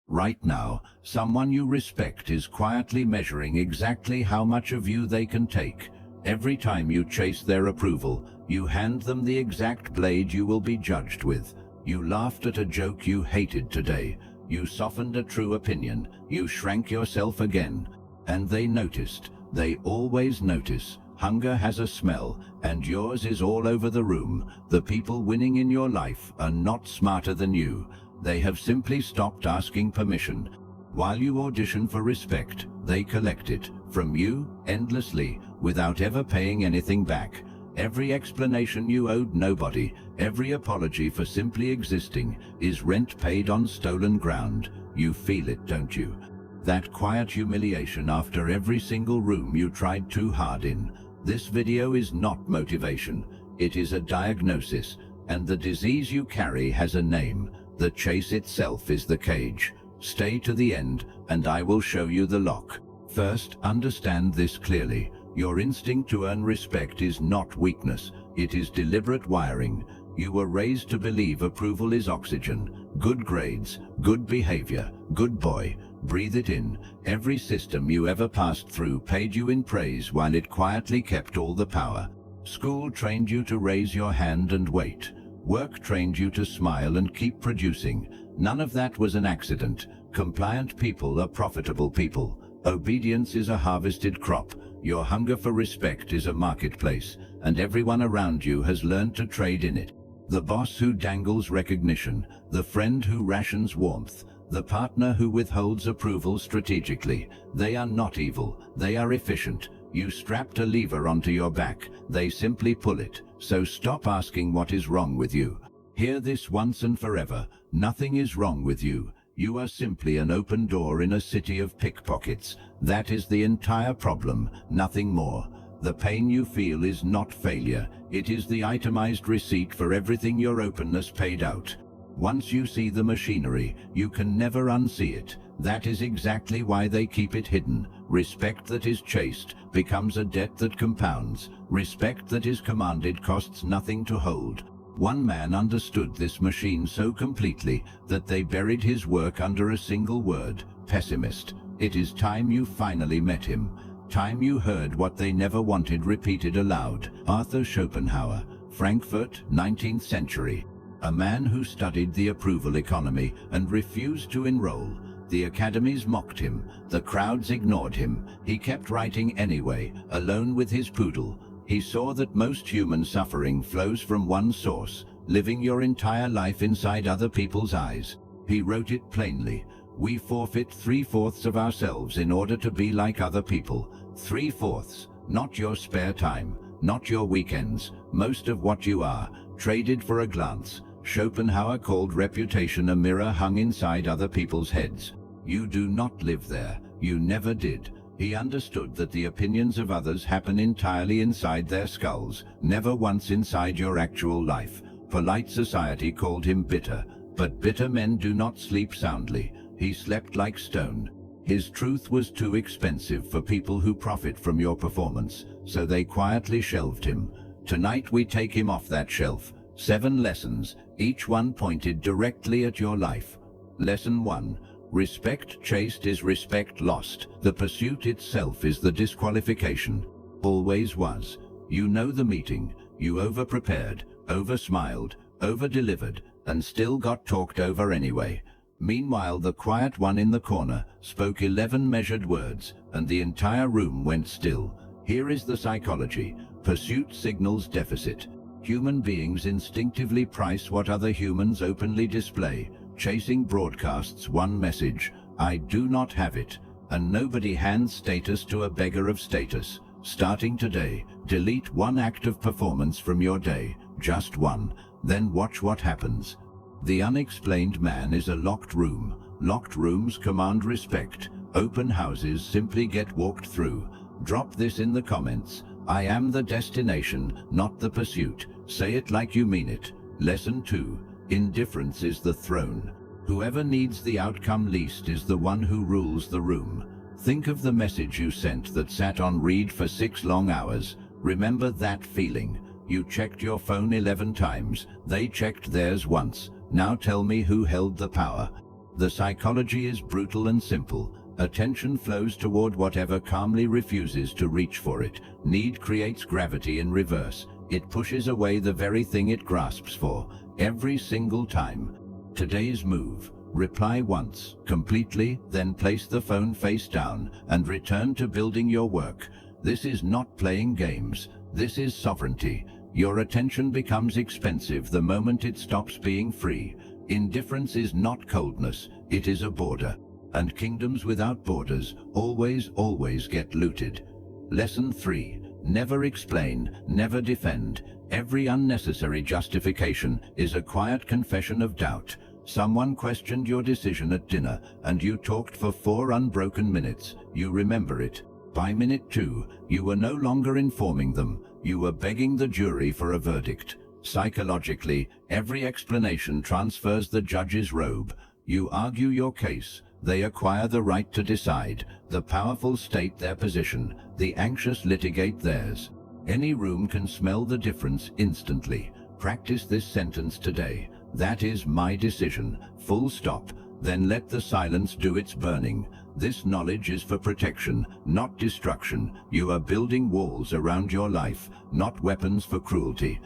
Right now, someone you respect is quietly measuring exactly how much of you they can take. Every time you chase their approval, you hand them the exact blade you will be judged with. You laughed at a joke you hated today. You softened a true opinion. You shrank yourself again. And they noticed. They always notice. Hunger has a smell, and yours is all over the room. The people winning in your life are not smarter than you. They have simply stopped asking permission. While you audition for respect, they collect it from you endlessly, without ever paying anything back. Every explanation you owed nobody, every apology for simply existing, is rent paid on stolen ground. You feel it, don't you? That quiet humiliation after every single room you tried too hard in. This video is not motivation. It is a diagnosis, and the disease you carry has a name. The chase itself is the cage. Stay to the end, and I will show you the lock. First, understand this clearly. Your instinct to earn respect is not weakness. It is deliberate wiring. You were raised to believe approval is oxygen. Good grades, good behavior, good boy. Breathe it in. Every system you ever passed through paid you in praise while it quietly kept all the power. School trained you to raise your hand and wait. Work trained you to smile and keep producing. None of that was an accident. Compliant people are profitable people. Obedience is a harvested crop. Your hunger for respect is a marketplace, and everyone around you has learned to trade in it. The boss who dangles recognition, the friend who rations warmth, the partner who withholds approval strategically. They are not evil, they are efficient. You strapped a lever onto your back, they simply pull it. So stop asking what is wrong with you. Hear this once and forever. Nothing is wrong with you. You are simply an open door in a city of pickpockets. That is the entire problem, nothing more. The pain you feel is not failure. It is the itemized receipt for everything your openness paid out. Once you see the machinery, you can never unsee it. That is exactly why they keep it hidden. Respect that is chased becomes a debt that compounds. Respect that is commanded costs nothing to hold. One man understood this machine so completely that they buried his work under a single word: pessimist. It is time you finally met him. Time you heard what they never wanted repeated aloud. Arthur Schopenhauer, Frankfurt, 19th century. A man who studied the approval economy and refused to enroll. The academies mocked him. The crowds ignored him. He kept writing anyway, alone with his poodle. He saw that most human suffering flows from one source, living your entire life inside other people's eyes. He wrote it plainly. We forfeit 3/4 of ourselves in order to be like other people. 3/4, not your spare time, not your weekends, most of what you are, traded for a glance. Schopenhauer called reputation a mirror hung inside other people's heads. You do not live there. You never did. He understood that the opinions of others happen entirely inside their skulls, never once inside your actual life. Polite society called him bitter, but bitter men do not sleep soundly. He slept like stone. His truth was too expensive for people who profit from your performance, so they quietly shelved him. Tonight we take him off that shelf. 7 lessons, each one pointed directly at your life. Lesson 1. Respect chased is respect lost. The pursuit itself is the disqualification. Always was. You know the meeting. You over-prepared, over-smiled, over-delivered, and still got talked over anyway. Meanwhile, the quiet one in the corner spoke 11 measured words, and the entire room went still. Here is the psychology. Pursuit signals deficit. Human beings instinctively price what other humans openly display. Chasing broadcasts one message: I do not have it. And nobody hands status to a beggar of status. Starting today, delete one act of performance from your day. Just one. Then watch what happens. The unexplained man is a locked room. Locked rooms command respect. Open houses simply get walked through. Drop this in the comments. I am the destination, not the pursuit. Say it like you mean it. Lesson 2. Indifference is the throne. Whoever needs the outcome least is the one who rules the room. Think of the message you sent that sat on read for 6 long hours. Remember that feeling. You checked your phone 11 times. They checked theirs once. Now tell me who held the power. The psychology is brutal and simple. Attention flows toward whatever calmly refuses to reach for it. Need creates gravity in reverse. It pushes away the very thing it grasps for, every single time. Today's move. Reply once, completely, then place the phone face down and return to building your work. This is not playing games. This is sovereignty. Your attention becomes expensive the moment it stops being free. Indifference is not coldness, it is a border. And kingdoms without borders always get looted. Lesson 3. Never explain, never defend. Every unnecessary justification is a quiet confession of doubt. Someone questioned your decision at dinner, and you talked for 4 unbroken minutes. You remember it. By minute 2, you were no longer informing them. You were begging the jury for a verdict. Psychologically, every explanation transfers the judge's robe. You argue your case. They acquire the right to decide. The powerful state their position. The anxious litigate theirs. Any room can smell the difference instantly. Practice this sentence today. That is my decision. Full stop. Then let the silence do its burning. This knowledge is for protection, not destruction. You are building walls around your life, not weapons for cruelty.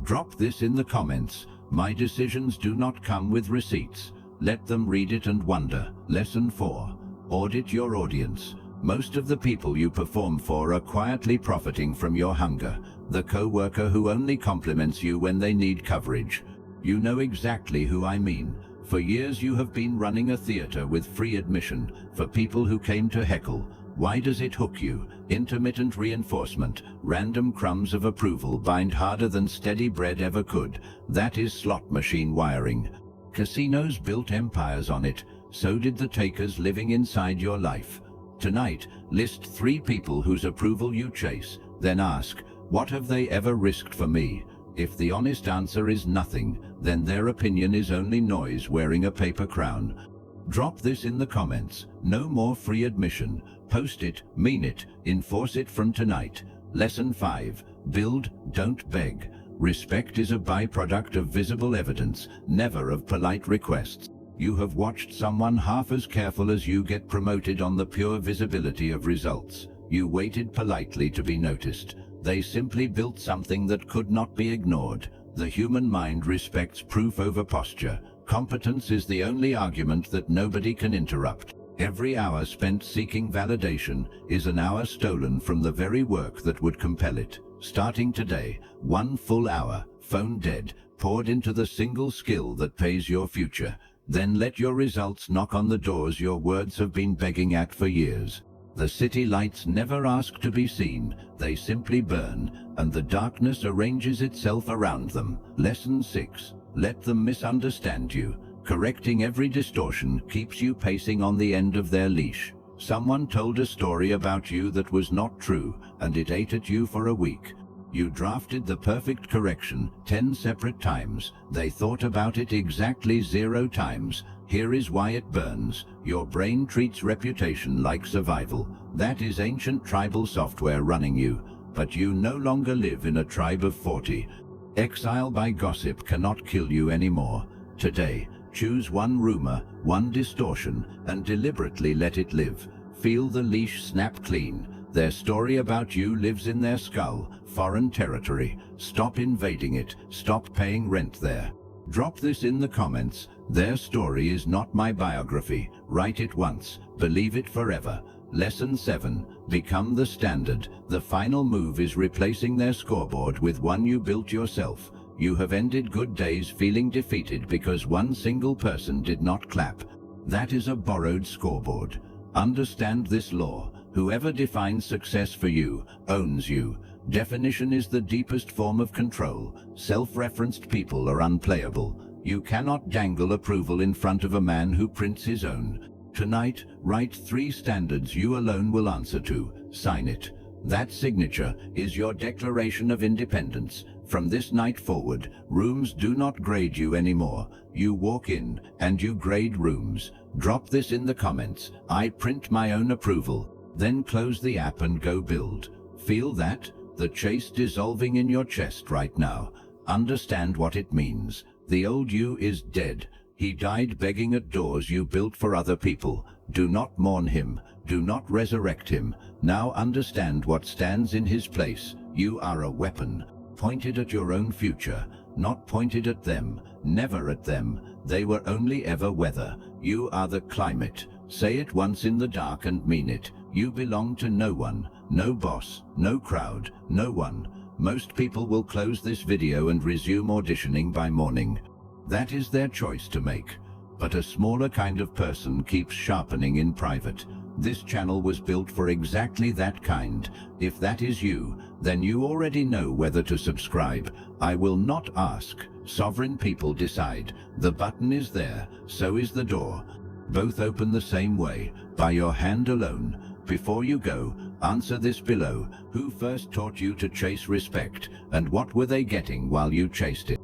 Drop this in the comments. My decisions do not come with receipts. Let them read it and wonder. Lesson 4. Audit your audience. Most of the people you perform for are quietly profiting from your hunger. The co-worker who only compliments you when they need coverage. You know exactly who I mean. For years you have been running a theater with free admission for people who came to heckle. Why does it hook you? Intermittent reinforcement, random crumbs of approval bind harder than steady bread ever could. That is slot machine wiring. Casinos built empires on it. So did the takers living inside your life. Tonight, list 3 people whose approval you chase. Then ask, what have they ever risked for me? If the honest answer is nothing, then their opinion is only noise wearing a paper crown. Drop this in the comments. No more free admission. Post it, mean it, enforce it from tonight. Lesson 5. Build, don't beg. Respect is a byproduct of visible evidence, never of polite requests. You have watched someone half as careful as you get promoted on the pure visibility of results. You waited politely to be noticed. They simply built something that could not be ignored. The human mind respects proof over posture. Competence is the only argument that nobody can interrupt. Every hour spent seeking validation is an hour stolen from the very work that would compel it. Starting today, 1 full hour, phone dead, poured into the single skill that pays your future. Then let your results knock on the doors your words have been begging at for years. The city lights never ask to be seen, they simply burn, and the darkness arranges itself around them. Lesson 6. Let them misunderstand you. Correcting every distortion keeps you pacing on the end of their leash. Someone told a story about you that was not true, and it ate at you for a week. You drafted the perfect correction 10 separate times. They thought about it exactly 0 times. Here is why it burns. Your brain treats reputation like survival. That is ancient tribal software running you. But you no longer live in a tribe of 40. Exile by gossip cannot kill you anymore. Today, choose 1 rumor, 1 distortion, and deliberately let it live. Feel the leash snap clean. Their story about you lives in their skull, foreign territory. Stop invading it. Stop paying rent there. Drop this in the comments. Their story is not my biography. Write it once. Believe it forever. Lesson 7. Become the standard. The final move is replacing their scoreboard with one you built yourself. You have ended good days feeling defeated because 1 single person did not clap. That is a borrowed scoreboard. Understand this law. Whoever defines success for you owns you. Definition is the deepest form of control. Self-referenced people are unplayable. You cannot dangle approval in front of a man who prints his own. Tonight, write 3 standards you alone will answer to. Sign it. That signature is your declaration of independence. From this night forward, rooms do not grade you anymore. You walk in, and you grade rooms. Drop this in the comments. I print my own approval. Then close the app and go build. Feel that? The chase dissolving in your chest right now. Understand what it means. The old you is dead. He died begging at doors you built for other people. Do not mourn him. Do not resurrect him. Now understand what stands in his place. You are a weapon, pointed at your own future, not pointed at them, never at them. They were only ever weather. You are the climate. Say it once in the dark and mean it. You belong to no one, no boss, no crowd, no one. Most people will close this video and resume auditioning by morning. That is their choice to make. But a smaller kind of person keeps sharpening in private. This channel was built for exactly that kind. If that is you, then you already know whether to subscribe. I will not ask. Sovereign people decide. The button is there, so is the door. Both open the same way, by your hand alone. Before you go, answer this below. Who first taught you to chase respect, and what were they getting while you chased it?